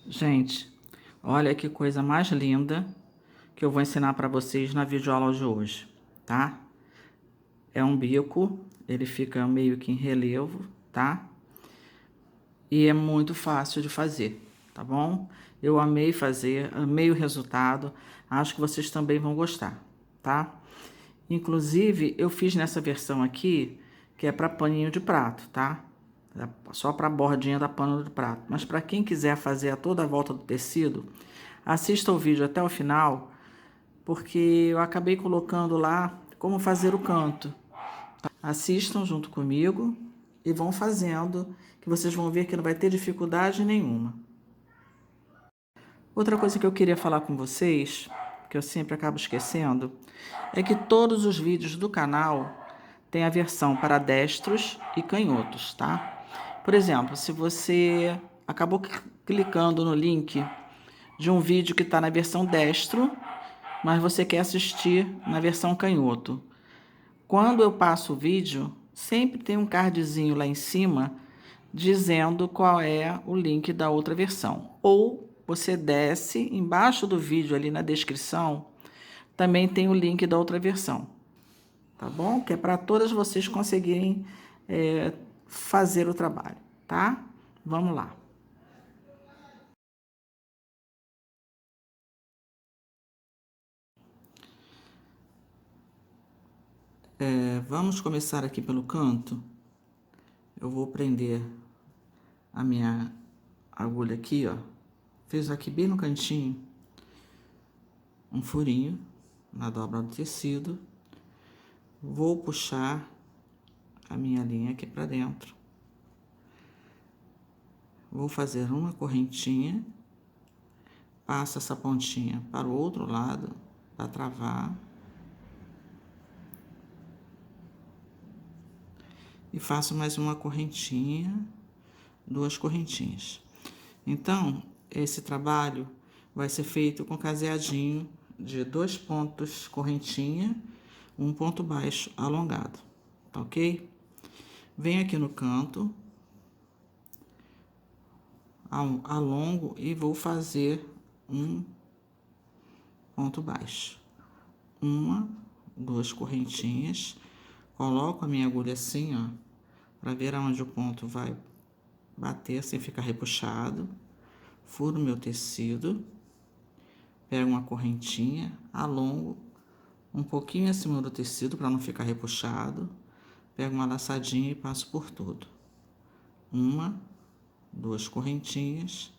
Gente, olha que coisa mais linda que eu vou ensinar para vocês na videoaula de hoje, tá? É um bico, ele fica meio que em relevo, tá? E é muito fácil de fazer, tá bom? Eu amei fazer, amei o resultado, acho que vocês também vão gostar, tá? Inclusive, eu fiz nessa versão aqui, que é para paninho de prato, tá? Só para a bordinha da pano de prato. Mas para quem quiser fazer a toda a volta do tecido, assista o vídeo até o final, porque eu acabei colocando lá como fazer o canto. Assistam junto comigo e vão fazendo, que vocês vão ver que não vai ter dificuldade nenhuma. Outra coisa que eu queria falar com vocês, que eu sempre acabo esquecendo, é que todos os vídeos do canal têm a versão para destros e canhotos, tá? Por exemplo, se você acabou clicando no link de um vídeo que está na versão destro, mas você quer assistir na versão canhoto. Quando eu passo o vídeo, sempre tem um cardzinho lá em cima dizendo qual é o link da outra versão. Ou você desce embaixo do vídeo ali na descrição, também tem o link da outra versão, tá bom? Que é para todas vocês conseguirem fazer o trabalho, tá? Vamos lá. Vamos começar aqui pelo canto. Eu vou prender a minha agulha aqui, ó. Fiz aqui bem no cantinho um furinho na dobra do tecido. Vou puxar a minha linha aqui para dentro. Vou fazer uma correntinha, passo essa pontinha para o outro lado para travar. E faço mais uma correntinha, duas correntinhas. Então, esse trabalho vai ser feito com caseadinho de 2 pontos correntinha, um ponto baixo alongado, tá ok? Venho aqui no canto, alongo e vou fazer um ponto baixo. Uma, duas correntinhas, coloco a minha agulha assim, ó, para ver aonde o ponto vai bater sem ficar repuxado. Furo meu tecido, pego uma correntinha, alongo um pouquinho acima do tecido para não ficar repuxado. Pego uma laçadinha e passo por tudo. Uma, duas correntinhas,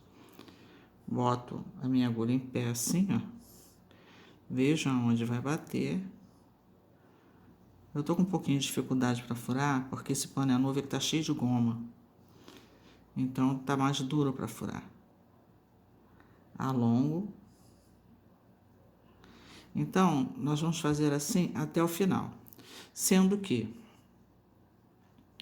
boto a minha agulha em pé assim, ó. Vejo aonde vai bater. Eu tô com um pouquinho de dificuldade para furar, porque esse pano é novo, ele tá cheio de goma. Então, tá mais duro para furar. Alongo. Então, nós vamos fazer assim até o final. Sendo que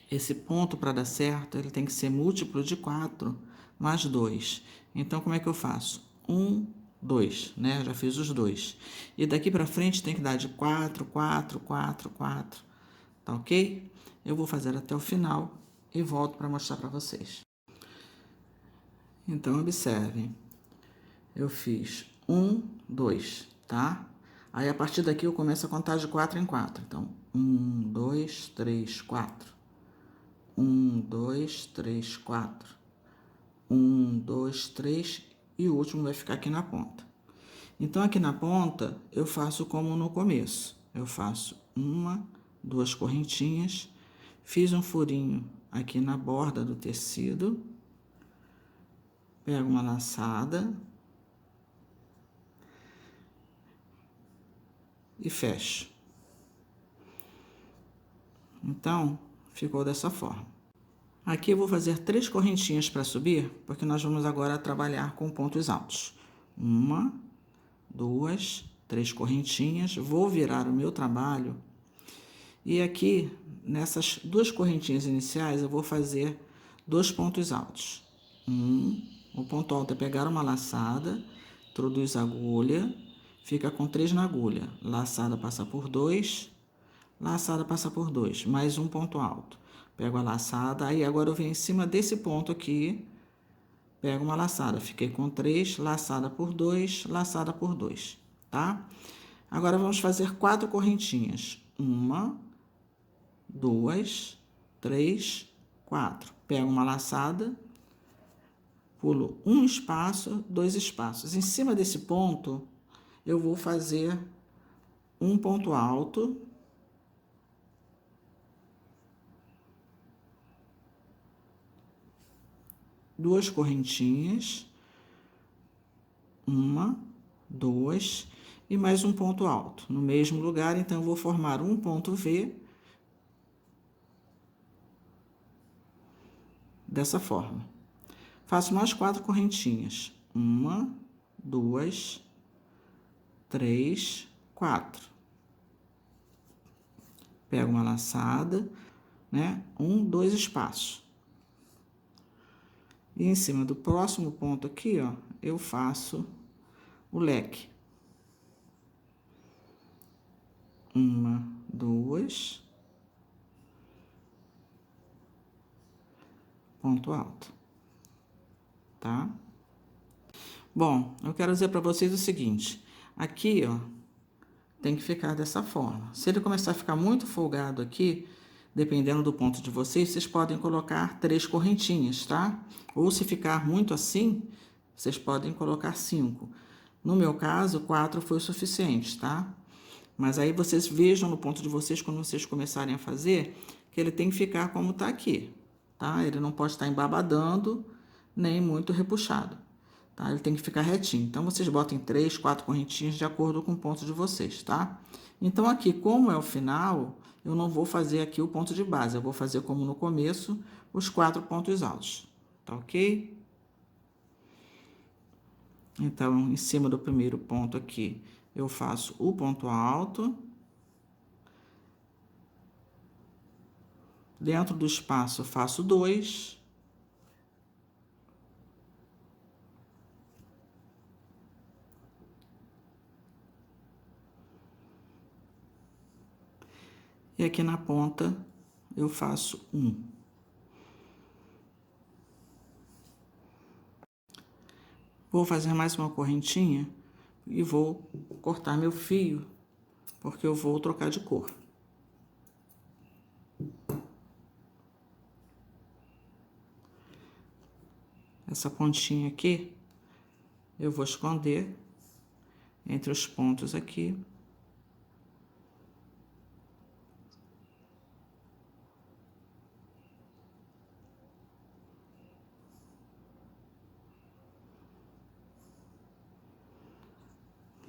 esse ponto, para dar certo, ele tem que ser múltiplo de 4 mais 2. Então, como é que eu faço? 1, 2, né? Já fiz os dois. E daqui para frente tem que dar de 4, 4, 4, 4. Tá ok? Eu vou fazer até o final e volto para mostrar para vocês. Então, observem. Eu fiz 1, 2, tá? Aí, a partir daqui, eu começo a contar de 4 em 4. Então, 1, 2, 3, 4. 1, 2, 3, 4. 1, 2, 3 e o último vai ficar aqui na ponta. Então, aqui na ponta, eu faço como no começo. Eu faço uma, duas correntinhas, fiz um furinho aqui na borda do tecido, pego uma laçada e fecho. Então, ficou dessa forma. Aqui eu vou fazer 3 correntinhas para subir, porque nós vamos agora trabalhar com pontos altos. Uma, 2, 3 correntinhas, vou virar o meu trabalho. E aqui, nessas 2 correntinhas iniciais, eu vou fazer 2 pontos altos. O ponto alto é pegar uma laçada, introduz a agulha, fica com 3 na agulha. Laçada passa por 2, laçada passa por 2, mais um ponto alto. Pego a laçada, aí agora eu venho em cima desse ponto aqui, pego uma laçada. Fiquei com 3, laçada por 2, laçada por 2, tá? Agora, vamos fazer 4 correntinhas. 1, 2, 3, 4. Pego uma laçada, pulo um espaço, 2 espaços. Em cima desse ponto, eu vou fazer um ponto alto. Duas correntinhas. 1, 2 e mais um ponto alto. No mesmo lugar, então, eu vou formar um ponto V dessa forma. Faço mais 4 correntinhas. 1, 2, 3, 4. Pego uma laçada, né? 1, 2 espaços. E em cima do próximo ponto aqui, ó, eu faço o leque. 1, 2, ponto alto, tá? Bom, eu quero dizer para vocês o seguinte, aqui, ó, tem que ficar dessa forma. Se ele começar a ficar muito folgado aqui, dependendo do ponto de vocês, vocês podem colocar 3 correntinhas, tá? Ou se ficar muito assim, vocês podem colocar 5. No meu caso, 4 foi o suficiente, tá? Mas aí vocês vejam no ponto de vocês, quando vocês começarem a fazer, que ele tem que ficar como tá aqui, tá? Ele não pode estar embabadando, nem muito repuxado, tá? Ele tem que ficar retinho. Então, vocês botem 3, 4 correntinhas de acordo com o ponto de vocês, tá? Então, aqui, como é o final, eu não vou fazer aqui o ponto de base. Eu vou fazer como no começo, os 4 pontos altos, tá ok? Então, em cima do primeiro ponto aqui, eu faço o ponto alto. Dentro do espaço, eu faço 2. E aqui na ponta, eu faço 1. Vou fazer mais uma correntinha e vou cortar meu fio, porque eu vou trocar de cor. Essa pontinha aqui, eu vou esconder entre os pontos aqui.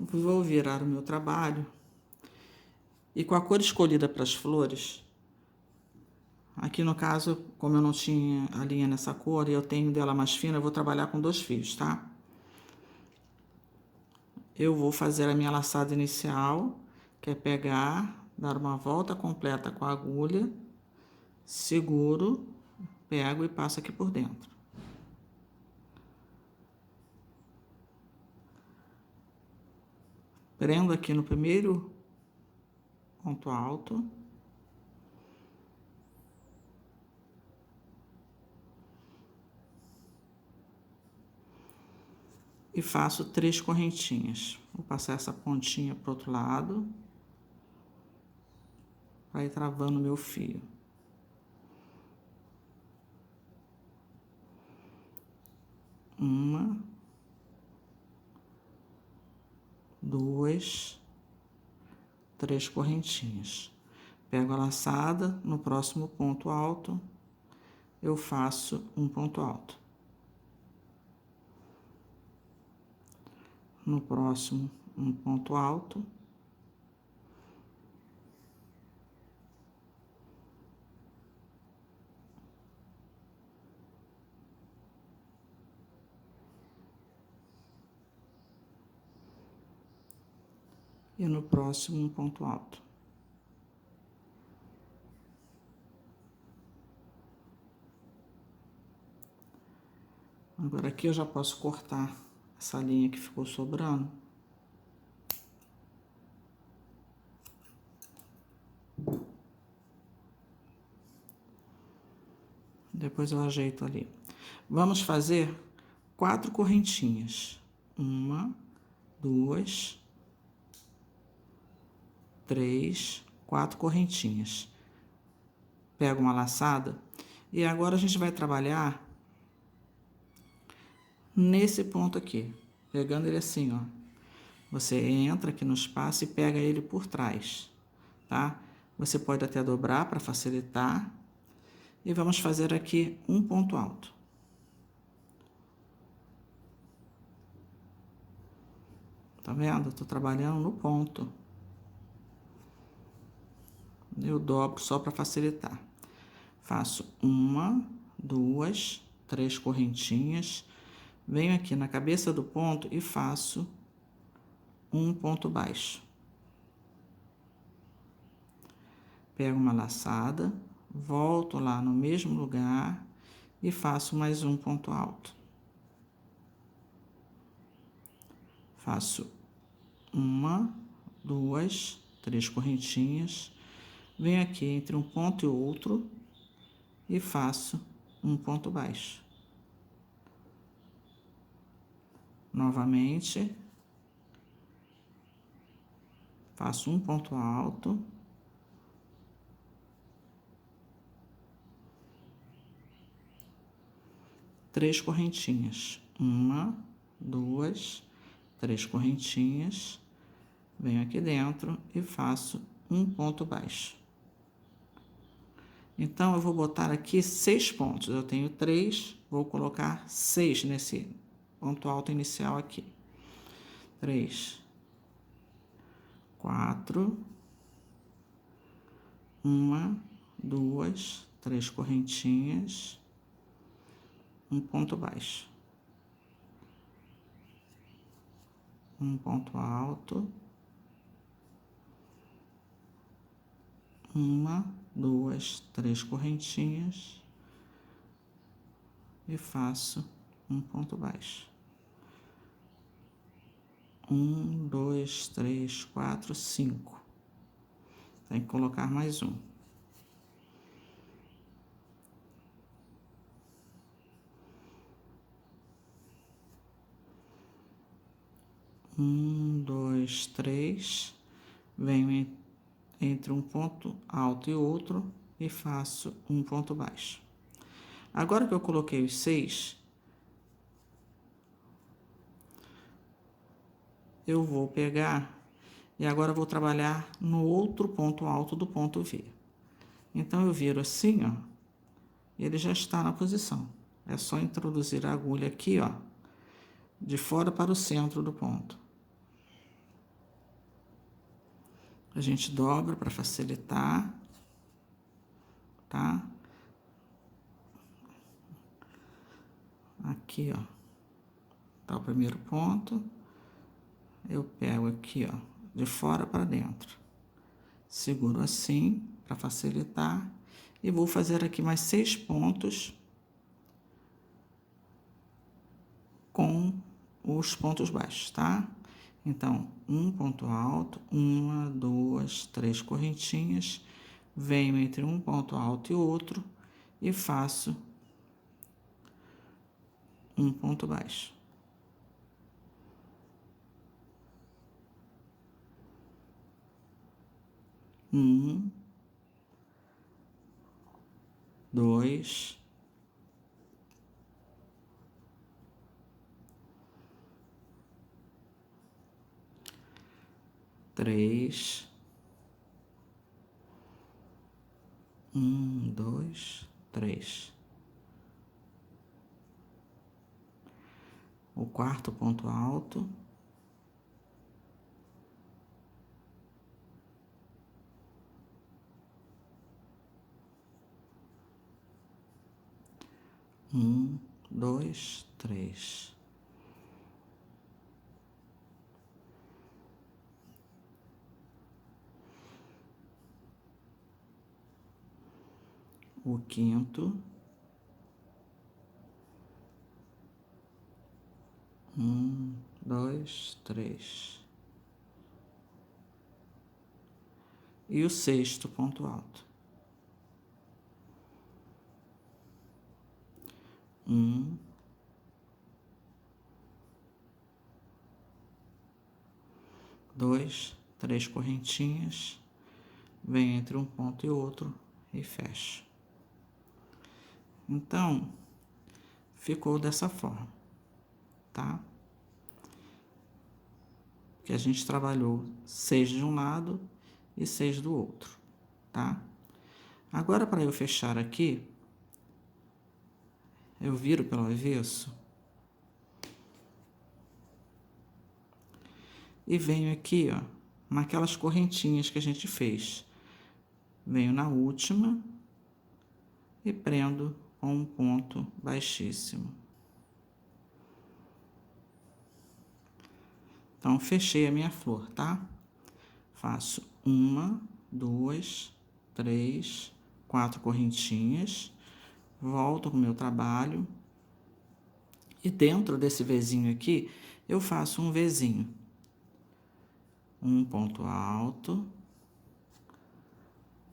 Vou virar o meu trabalho. E com a cor escolhida para as flores, aqui no caso, como eu não tinha a linha nessa cor e eu tenho dela mais fina, eu vou trabalhar com 2 fios, tá? Eu vou fazer a minha laçada inicial, que é pegar, dar uma volta completa com a agulha, seguro, pego e passo aqui por dentro. Prendo aqui no primeiro ponto alto. E faço 3 correntinhas. Vou passar essa pontinha pro outro lado. Vai travando meu fio. 1, 2, 3 correntinhas. Pego a laçada, no próximo ponto alto, eu faço um ponto alto. No próximo, um ponto alto. E no próximo, um ponto alto. Agora, aqui eu já posso cortar essa linha que ficou sobrando. Depois eu ajeito ali. Vamos fazer 4 correntinhas. 1, 2, 3, 4 correntinhas. Pego uma laçada e agora a gente vai trabalhar nesse ponto aqui, pegando ele assim, ó. Você entra aqui no espaço e pega ele por trás, tá? Você pode até dobrar para facilitar. E vamos fazer aqui um ponto alto. Tá vendo? Tô trabalhando no ponto. Eu dobro só para facilitar. Faço 1, 2, 3 correntinhas. Venho aqui na cabeça do ponto e faço um ponto baixo. Pego uma laçada, volto lá no mesmo lugar e faço mais um ponto alto. Faço 1, 2, 3 correntinhas. Venho aqui entre um ponto e outro e faço um ponto baixo. Novamente, faço um ponto alto. Três correntinhas. 1, 2, 3 correntinhas. Venho aqui dentro e faço um ponto baixo. Então, eu vou botar aqui 6 pontos. Eu tenho 3, vou colocar 6 nesse ponto alto inicial aqui. 3, 4, 1, 2, 3 correntinhas, um ponto baixo. Um ponto alto. 1, 2, 3 correntinhas e faço um ponto baixo. 1, 2, 3, 4, 5. Tem que colocar mais um. Um, dois, três. Venho entre um ponto alto e outro e faço um ponto baixo. Agora que eu coloquei os 6, eu vou pegar e agora vou trabalhar no outro ponto alto do ponto V. Então, eu viro assim, ó, e ele já está na posição. É só introduzir a agulha aqui, ó, de fora para o centro do ponto. A gente dobra para facilitar, tá? Aqui, ó, tá o primeiro ponto. Eu pego aqui, ó, de fora para dentro. Seguro assim, para facilitar. E vou fazer aqui mais 6 pontos com os pontos baixos, tá? Então, um ponto alto, 1, 2, 3 correntinhas. Venho entre um ponto alto e outro e faço um ponto baixo. Um, 2, 3, 1, 2, 3. O quarto ponto alto. Um, 2, 3. O quinto. 1, 2, 3. E o sexto ponto alto. 1, 2, 3 correntinhas, venho entre um ponto e outro e fecho. Então, ficou dessa forma, tá? Que a gente trabalhou 6 de um lado e 6 do outro, tá? Agora, para eu fechar aqui, eu viro pelo avesso e venho aqui, ó, naquelas correntinhas que a gente fez. Venho na última e prendo com um ponto baixíssimo. Então, fechei a minha flor, tá? Faço 1, 2, 3, 4 correntinhas, volto com o meu trabalho e dentro desse Vzinho aqui, eu faço um Vzinho. Um ponto alto,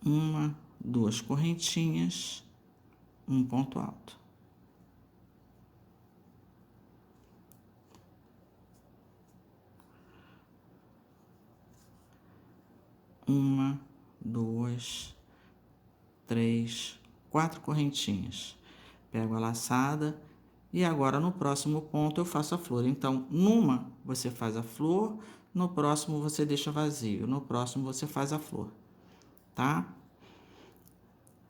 1, 2 correntinhas, um ponto alto. Uma, 2, 3, 4 correntinhas. Pego a laçada e agora no próximo ponto eu faço a flor. Então, numa você faz a flor, no próximo você deixa vazio, no próximo você faz a flor, tá?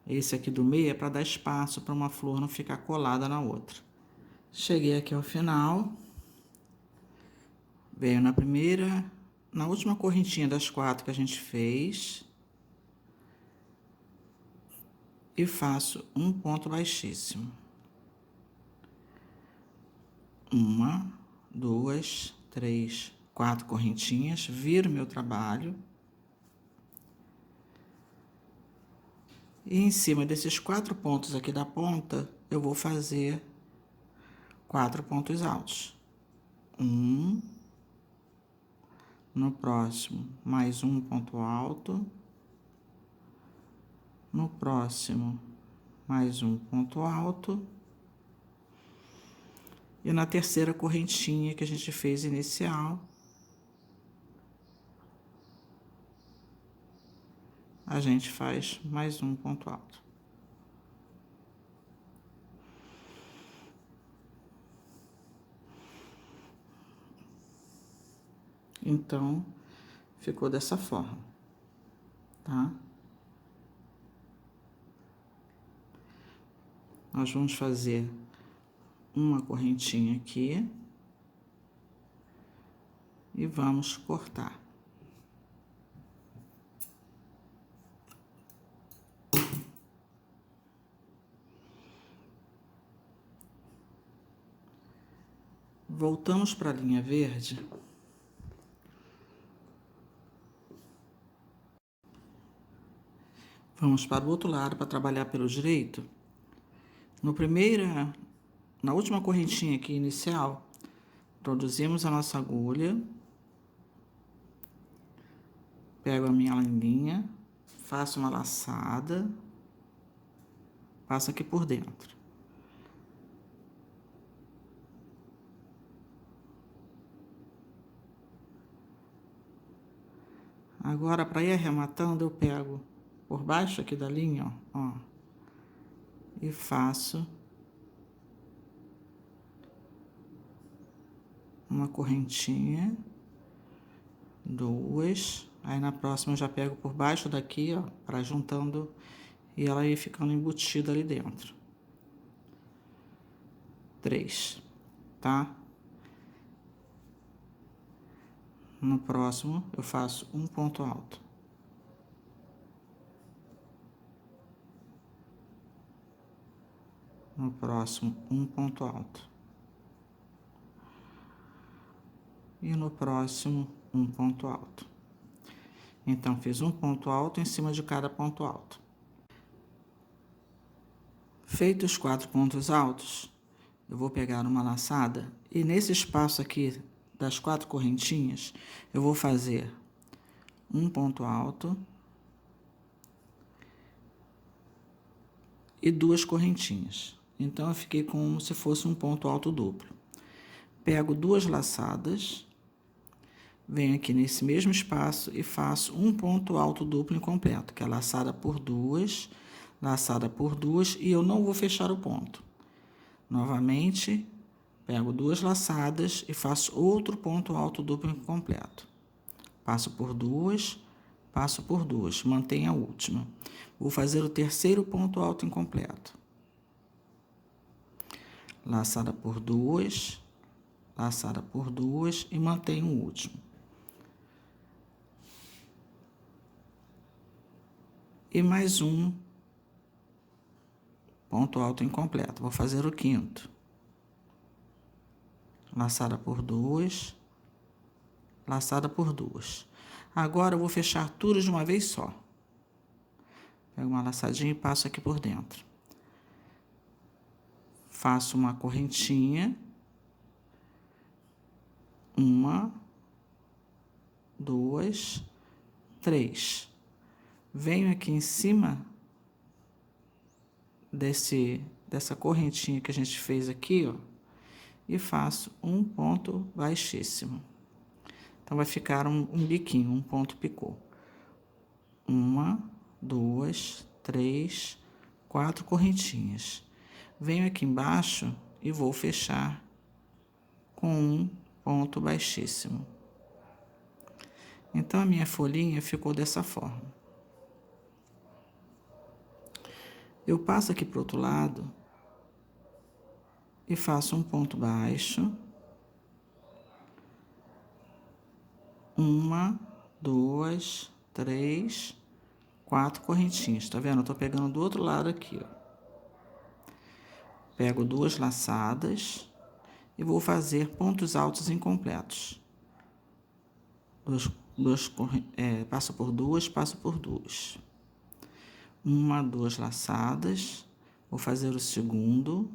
Esse aqui do meio é para dar espaço para uma flor não ficar colada na outra. Cheguei aqui ao final, venho na primeira, na última correntinha das 4 que a gente fez e faço um ponto baixíssimo. 1, 2, 3, 4 correntinhas, viro meu trabalho. E em cima desses 4 pontos aqui da ponta, eu vou fazer 4 pontos altos. 1, no próximo, mais um ponto alto. No próximo, mais um ponto alto. E na terceira correntinha que a gente fez inicial, a gente faz mais um ponto alto. Então, ficou dessa forma, tá? Nós vamos fazer uma correntinha aqui e vamos cortar. Voltamos para a linha verde. Vamos para o outro lado para trabalhar pelo direito. Na última correntinha aqui inicial, introduzimos a nossa agulha, pego a minha linha, faço uma laçada, passo aqui por dentro. Agora, para ir arrematando, eu pego por baixo aqui da linha, ó, e faço uma correntinha, 2, aí na próxima eu já pego por baixo daqui, ó, para juntando e ela ir ficando embutida ali dentro. 3, tá? No próximo, eu faço um ponto alto. No próximo, um ponto alto. E no próximo, um ponto alto. Então, fiz um ponto alto em cima de cada ponto alto. Feitos os 4 pontos altos, eu vou pegar uma laçada e nesse espaço aqui das 4 correntinhas, eu vou fazer um ponto alto e 2 correntinhas. Então, eu fiquei como se fosse um ponto alto duplo. Pego 2 laçadas, venho aqui nesse mesmo espaço e faço um ponto alto duplo incompleto, que é laçada por duas, e eu não vou fechar o ponto. Novamente, pego duas laçadas e faço outro ponto alto duplo incompleto. Passo por duas, mantenho a última. Vou fazer o terceiro ponto alto incompleto. Laçada por duas e mantenho o último. E mais um ponto alto incompleto. Vou fazer o quinto. Laçada por duas. Agora eu vou fechar tudo de uma vez só. Pego uma laçadinha e passo aqui por dentro. Faço uma correntinha. Uma, duas, três. Venho aqui em cima dessa correntinha que a gente fez aqui, ó, e faço um ponto baixíssimo. Então, vai ficar um biquinho, um ponto picô. Uma, duas, três, quatro correntinhas. Venho aqui embaixo e vou fechar com um ponto baixíssimo. Então, a minha folhinha ficou dessa forma. Eu passo aqui para o outro lado e faço um ponto baixo. Uma, duas, três, quatro correntinhas. Tá vendo? Eu tô pegando do outro lado aqui, ó. Pego duas laçadas e vou fazer pontos altos incompletos. Passo por duas. Uma, duas laçadas. Vou fazer o segundo.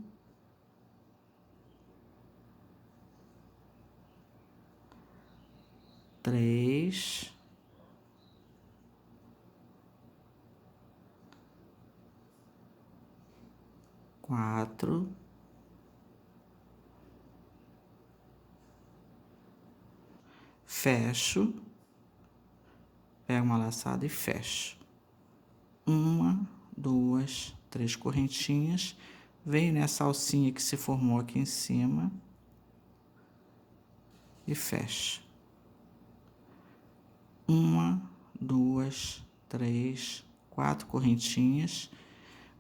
Três. Quatro. Fecho. Pego uma laçada e fecho. Uma, duas, três correntinhas. Venho nessa alcinha que se formou aqui em cima. E fecho. Uma, duas, três, quatro correntinhas.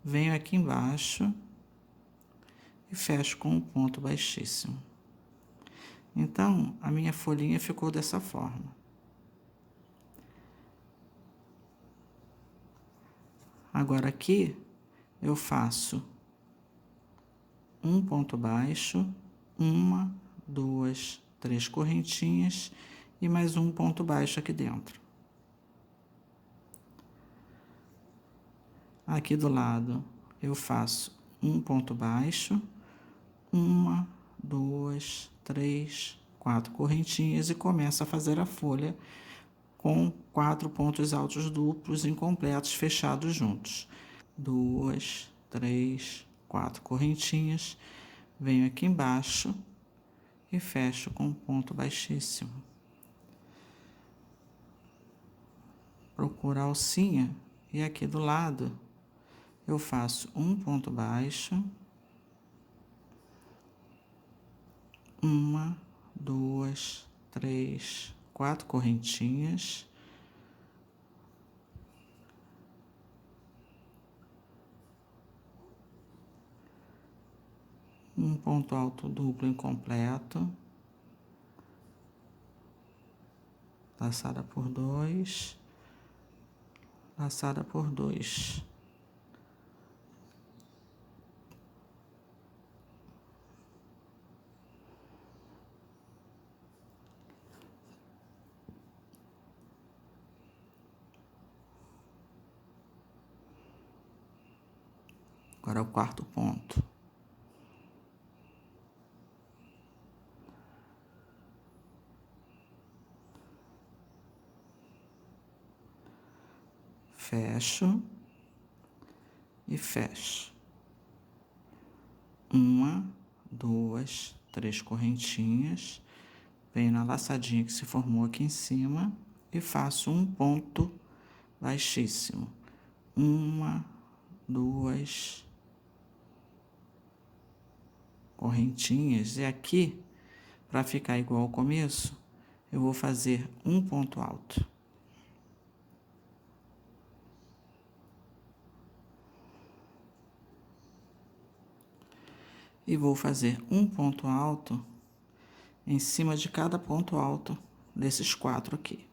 Venho aqui embaixo e fecho com um ponto baixíssimo. Então, a minha folhinha ficou dessa forma. Agora aqui, eu faço um ponto baixo, uma, duas, três correntinhas e mais um ponto baixo aqui dentro. Aqui do lado, eu faço um ponto baixo, uma, duas, três, quatro correntinhas e começo a fazer a folha com 4 pontos altos duplos incompletos fechados juntos. 2, 3, 4 correntinhas. Venho aqui embaixo e fecho com um ponto baixíssimo. Procuro a alcinha e aqui do lado eu faço um ponto baixo. Uma, duas, três, quatro correntinhas. Um ponto alto duplo incompleto. Laçada por dois. Laçada por dois. Agora é o quarto ponto. Fecho e fecho. Uma, duas, três correntinhas. venho na laçadinha que se formou aqui em cima e faço um ponto baixíssimo. 1, 2 correntinhas. E aqui, para ficar igual ao começo, eu vou fazer um ponto alto. E vou fazer um ponto alto em cima de cada ponto alto desses 4 aqui.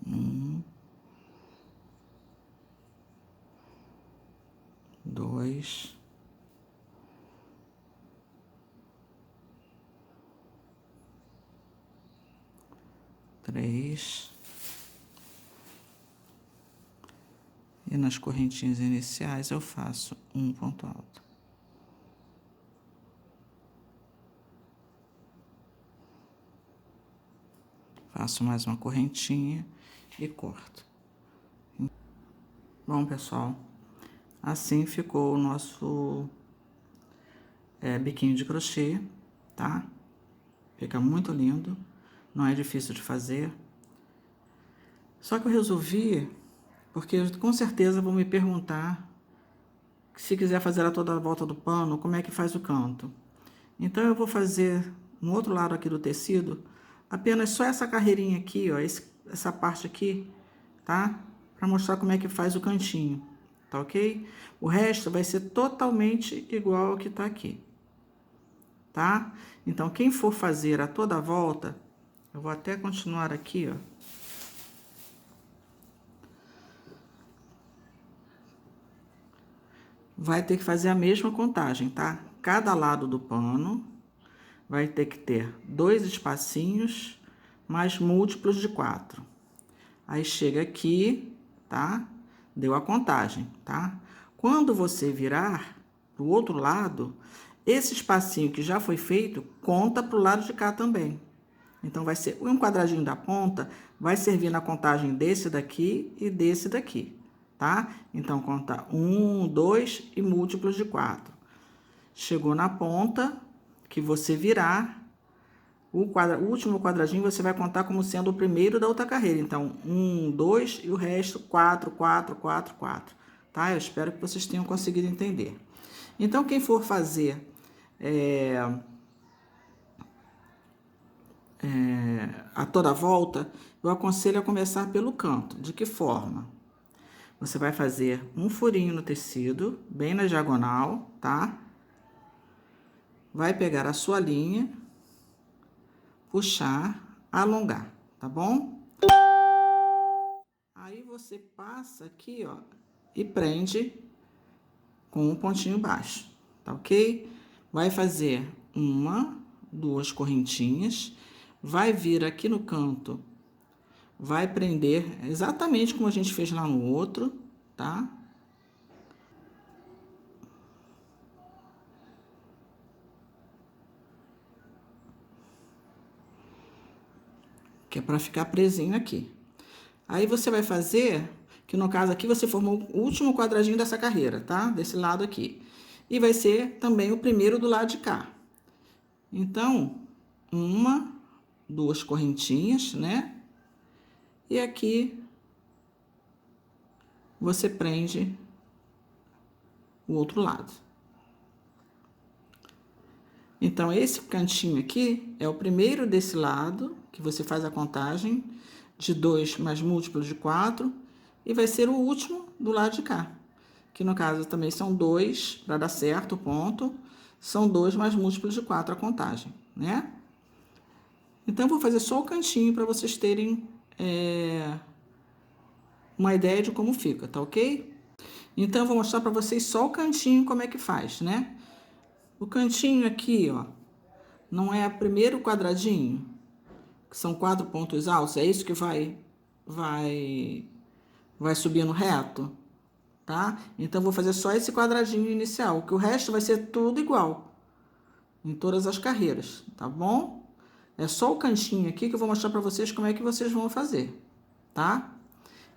1, 2, 3. E nas correntinhas iniciais eu faço um ponto alto. Faço mais uma correntinha e corto. Bom, pessoal, assim ficou o nosso biquinho de crochê, tá? Fica muito lindo, não é difícil de fazer. Só que eu resolvi, porque com certeza vão me perguntar se quiser fazer a toda a volta do pano, como é que faz o canto. Então, eu vou fazer no outro lado aqui do tecido, apenas só essa carreirinha aqui, ó, essa parte aqui, tá? Para mostrar como é que faz o cantinho, tá ok? O resto vai ser totalmente igual ao que tá aqui, tá? Então, quem for fazer a toda a volta, eu vou até continuar aqui, ó. Vai ter que fazer a mesma contagem, tá? Cada lado do pano vai ter que ter 2 espacinhos mais múltiplos de 4. Aí chega aqui, tá? Deu a contagem, tá? Quando você virar pro outro lado, esse espacinho que já foi feito conta pro lado de cá também. Então, vai ser um quadradinho da ponta, vai servir na contagem desse daqui e desse daqui, tá? Então, conta 1, 2 e múltiplos de 4. Chegou na ponta, que você virar, o último quadradinho você vai contar como sendo o primeiro da outra carreira. Então, 1, 2 e o resto 4, 4, 4, 4. Tá? Eu espero que vocês tenham conseguido entender. Então, quem for fazer a toda volta, eu aconselho a começar pelo canto. De que forma? Você vai fazer um furinho no tecido, bem na diagonal, tá? Vai pegar a sua linha, puxar, alongar, tá bom? Aí você passa aqui, ó, e prende com um pontinho baixo, tá ok? Vai fazer 1, 2 correntinhas, vai vir aqui no canto, vai prender exatamente como a gente fez lá no outro, tá? Que é para ficar presinho aqui. Aí você vai fazer, que no caso aqui você formou o último quadradinho dessa carreira, tá? Desse lado aqui. E vai ser também o primeiro do lado de cá. Então, 1, 2 correntinhas, né? E aqui você prende o outro lado. Então, esse cantinho aqui é o primeiro desse lado, que você faz a contagem de 2 mais múltiplos de 4, e vai ser o último do lado de cá. Que no caso também são 2, para dar certo o ponto, são 2 mais múltiplos de 4 a contagem, né? Então, eu vou fazer só o cantinho para vocês terem uma ideia de como fica, tá ok? Então, eu vou mostrar para vocês só o cantinho como é que faz, né? O cantinho aqui, ó, não é o primeiro quadradinho, que são 4 pontos altos, é isso que vai subindo reto, tá? Então, eu vou fazer só esse quadradinho inicial, que o resto vai ser tudo igual, em todas as carreiras, tá bom? É só o cantinho aqui que eu vou mostrar para vocês como é que vocês vão fazer, tá?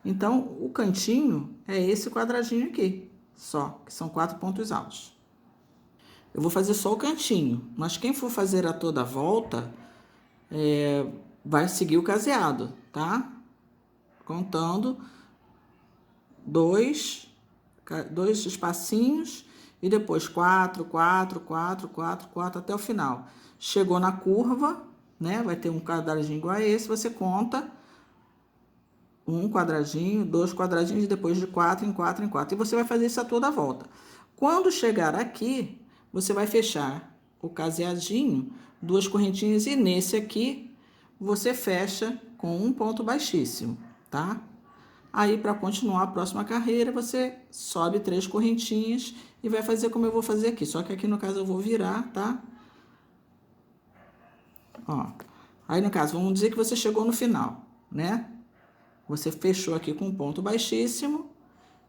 Então, o cantinho é esse quadradinho aqui, só, que são 4 pontos altos. Eu vou fazer só o cantinho, mas quem for fazer a toda a volta, vai seguir o caseado, tá? Contando dois espacinhos e depois 4, 4, 4, 4, 4 até o final. Chegou na curva, né? Vai ter um quadradinho igual a esse, você conta um quadradinho, dois quadradinhos, e depois de 4 em 4 em 4. E você vai fazer isso a toda a volta. Quando chegar aqui, você vai fechar o caseadinho, duas correntinhas, e nesse aqui você fecha com um ponto baixíssimo, tá? Aí, para continuar a próxima carreira, você sobe 3 correntinhas e vai fazer como eu vou fazer aqui. Só que aqui, no caso, eu vou virar, tá? Ó. Aí, no caso, vamos dizer que você chegou no final, né? Você fechou aqui com um ponto baixíssimo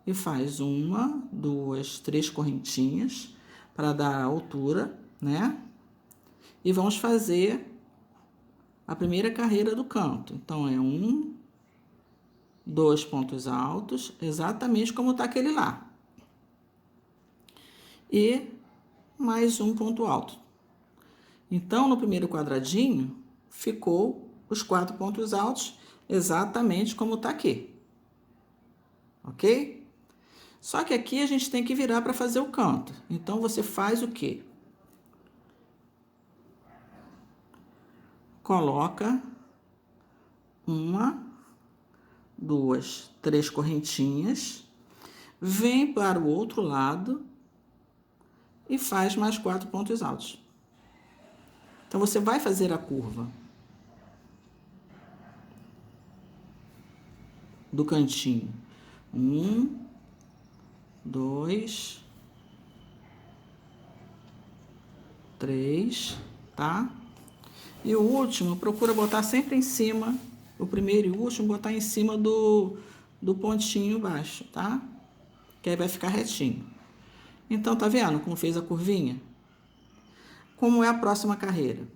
e faz 1, 2, 3 correntinhas para dar a altura, né? E vamos fazer a primeira carreira do canto. Então, é 1, 2 pontos altos, exatamente como está aquele lá. E mais um ponto alto. Então, no primeiro quadradinho, ficou os 4 pontos altos, exatamente como está aqui. Ok? Só que aqui a gente tem que virar para fazer o canto. Então, você faz o quê? Coloca 1, 2, 3 correntinhas, vem para o outro lado e faz mais 4 pontos altos. Então, você vai fazer a curva do cantinho. 1, 2, 3, tá? E o último, procura botar sempre em cima, o primeiro e o último, botar em cima do pontinho baixo, tá? Que aí vai ficar retinho. Então, tá vendo como fez a curvinha? Como é a próxima carreira?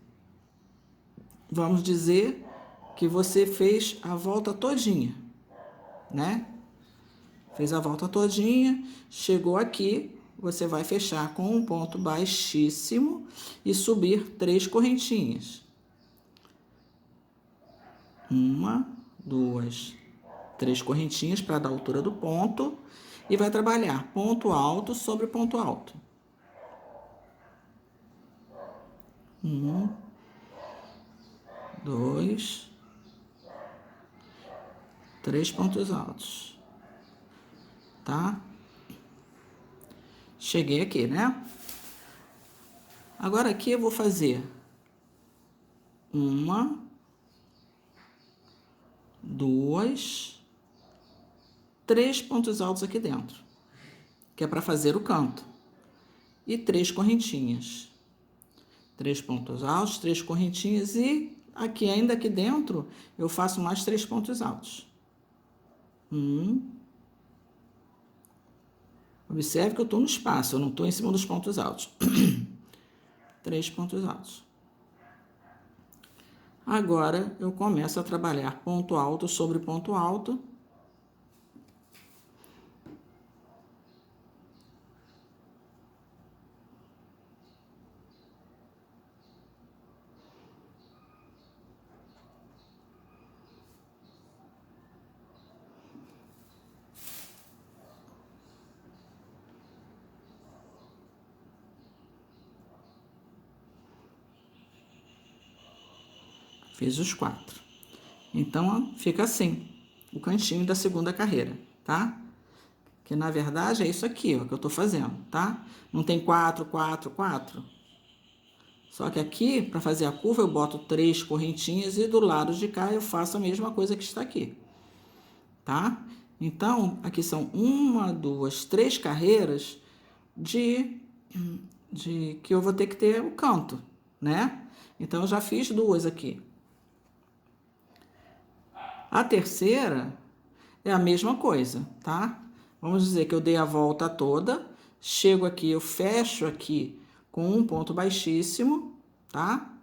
Vamos dizer que você fez a volta todinha, né? Fez a volta todinha, chegou aqui, você vai fechar com um ponto baixíssimo e subir 3 correntinhas. 1, 2, 3 correntinhas para dar a altura do ponto e vai trabalhar ponto alto sobre ponto alto. 1, 2, 3 pontos altos, tá? Cheguei aqui, né? Agora aqui eu vou fazer 1, 2, 3 pontos altos aqui dentro, que é para fazer o canto, e 3 correntinhas. 3 pontos altos, 3 correntinhas, e aqui, ainda aqui dentro, eu faço mais 3 pontos altos. 1. Observe que eu estou no espaço, eu não estou em cima dos pontos altos. 3 pontos altos. Agora, eu começo a trabalhar ponto alto sobre ponto alto. Fiz os 4. Então, fica assim, o cantinho da segunda carreira, tá? Que, na verdade, é isso aqui, ó, que eu tô fazendo, tá? Não tem 4, 4, 4? Só que aqui, para fazer a curva, eu boto 3 correntinhas e do lado de cá eu faço a mesma coisa que está aqui, tá? Então, aqui são 1, 2, 3 carreiras de que eu vou ter que ter o canto, né? Então, eu já fiz 2 aqui. A terceira é a mesma coisa, tá? Vamos dizer que eu dei a volta toda, chego aqui, eu fecho aqui com um ponto baixíssimo, tá?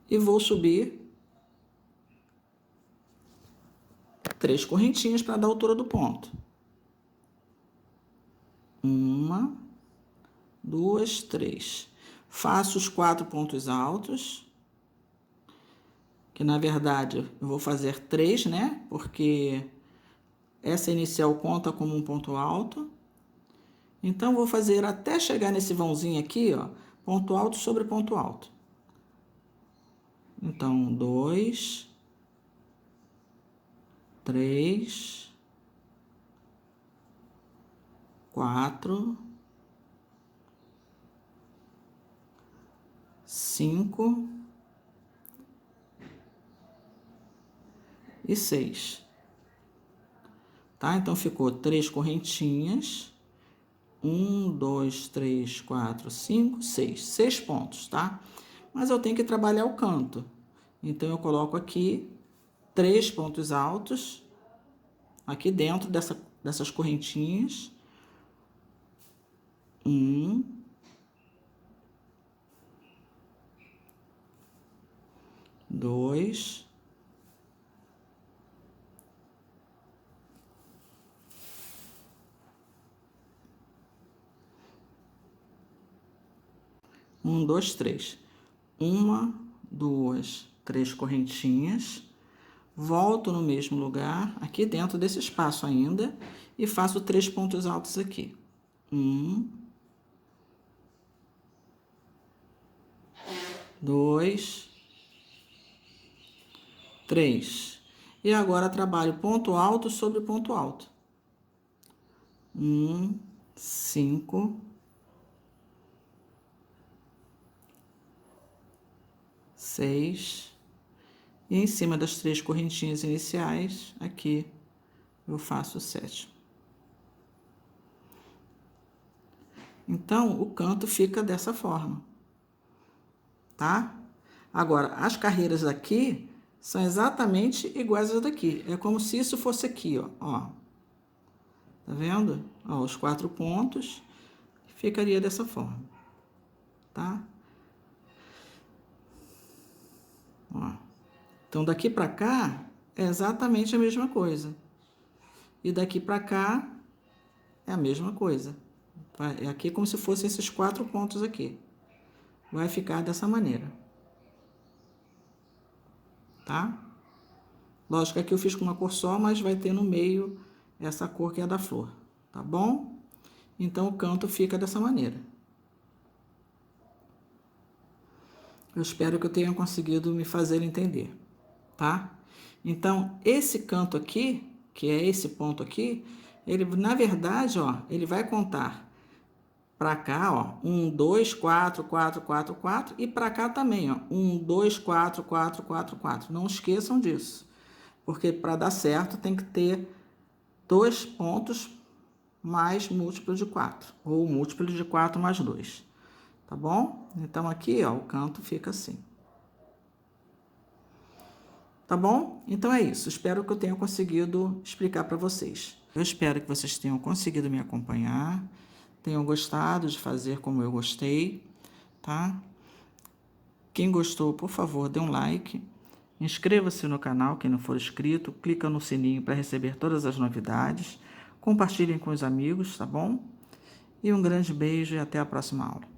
E vou subir 3 correntinhas para dar a altura do ponto. 1, 2, 3. Faço os 4 pontos altos, que na verdade eu vou fazer 3, né? Porque essa inicial conta como um ponto alto. Então, vou fazer até chegar nesse vãozinho aqui, ó, ponto alto sobre ponto alto. Então, 2, 3, 4, 5 e 6. Tá? Então, ficou 3 correntinhas. 1, 2, 3, 4, 5, 6. 6 pontos, tá? Mas eu tenho que trabalhar o canto. Então, eu coloco aqui 3 pontos altos, aqui dentro dessas correntinhas. 1, 2, 1, 2, 3. 1, 2, 3 correntinhas. Volto no mesmo lugar, aqui dentro desse espaço ainda, e faço 3 pontos altos aqui. 1, 2, 3. E agora trabalho ponto alto sobre ponto alto. 1, 5, 6. E em cima das 3 correntinhas iniciais, aqui eu faço o 7. Então, o canto fica dessa forma, tá? Agora, as carreiras aqui são exatamente iguais às daqui. É como se isso fosse aqui, ó. Tá vendo? Ó, os 4 pontos, ficaria dessa forma, tá? Ó. Então, daqui para cá é exatamente a mesma coisa. E daqui para cá é a mesma coisa. É aqui como se fossem esses 4 pontos aqui. Vai ficar dessa maneira. Tá? Lógico que aqui eu fiz com uma cor só, mas vai ter no meio essa cor que é da flor. Tá bom? Então, o canto fica dessa maneira. Eu espero que eu tenha conseguido me fazer entender, tá? Então, esse canto aqui, que é esse ponto aqui, ele, na verdade, ó, ele vai contar para cá, ó, 1, 2, 4, 4, 4, 4, e para cá também, ó, 1, 2, 4, 4, 4, 4. Não esqueçam disso, porque para dar certo tem que ter 2 pontos mais múltiplo de 4, ou múltiplo de 4 mais 2, tá bom? Então, aqui, ó, o canto fica assim. Tá bom? Então é isso. Espero que eu tenha conseguido explicar para vocês. Eu espero que vocês tenham conseguido me acompanhar, tenham gostado de fazer como eu gostei, tá? Quem gostou, por favor, dê um like. Inscreva-se no canal, quem não for inscrito. Clica no sininho para receber todas as novidades. Compartilhem com os amigos, tá bom? E um grande beijo e até a próxima aula.